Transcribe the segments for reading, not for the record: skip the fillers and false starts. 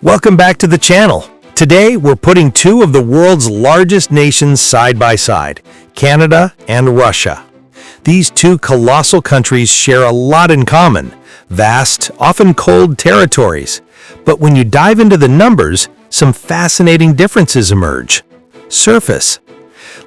Welcome back to the channel. Today, we're putting two of the world's largest nations side by side, Canada and Russia. These two colossal countries share a lot in common, vast, often cold territories. But when you dive into the numbers, some fascinating differences emerge. Surface.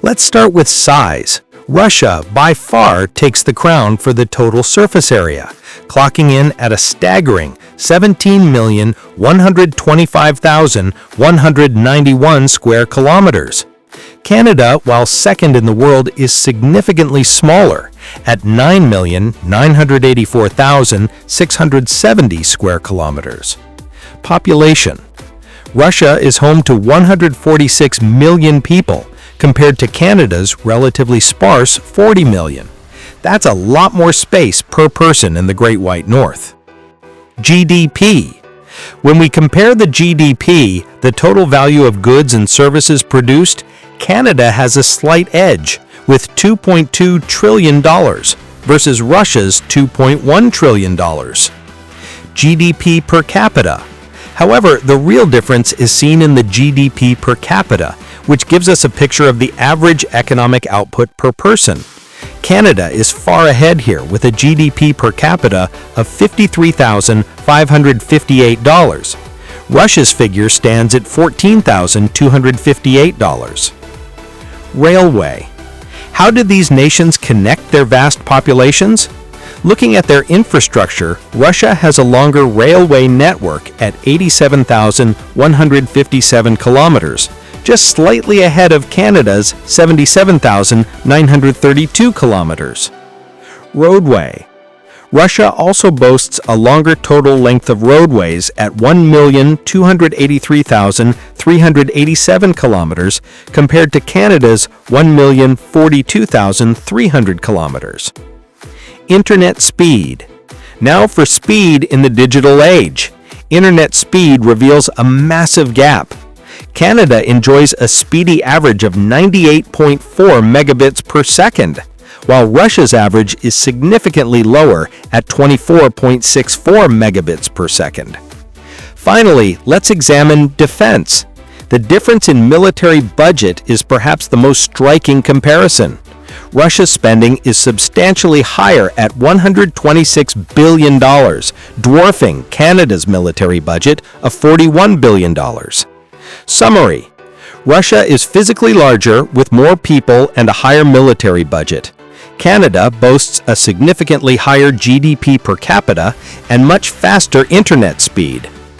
Let's start with size. Russia, by far, takes the crown for the total surface area, clocking in at a staggering 17,125,191 square kilometers. Canada, while second in the world, is significantly smaller, at 9,984,670 square kilometers. Population. Russia is home to 146 million people, compared to Canada's relatively sparse 40 million. That's a lot more space per person in the Great White North. GDP. When we compare the GDP, the total value of goods and services produced, Canada has a slight edge, with $2.2 trillion versus Russia's $2.1 trillion. GDP per capita. However, the real difference is seen in the GDP per capita, which gives us a picture of the average economic output per person. Canada is far ahead here with a GDP per capita of $53,558. Russia's figure stands at $14,258. Railway. How did these nations connect their vast populations? Looking at their infrastructure, Russia has a longer railway network at 87,157 kilometers, just slightly ahead of Canada's 77,932 kilometers. Roadway. Russia also boasts a longer total length of roadways at 1,283,387 kilometers compared to Canada's 1,042,300 kilometers. Internet speed. Now for speed in the digital age. Internet speed reveals a massive gap. Canada enjoys a speedy average of 98.4 megabits per second, while Russia's average is significantly lower at 24.64 megabits per second. Finally, let's examine defense. The difference in military budget is perhaps the most striking comparison. Russia's spending is substantially higher at $126 billion, dwarfing Canada's military budget of $41 billion. Summary. Russia is physically larger with more people and a higher military budget. Canada boasts a significantly higher GDP per capita and much faster internet speed.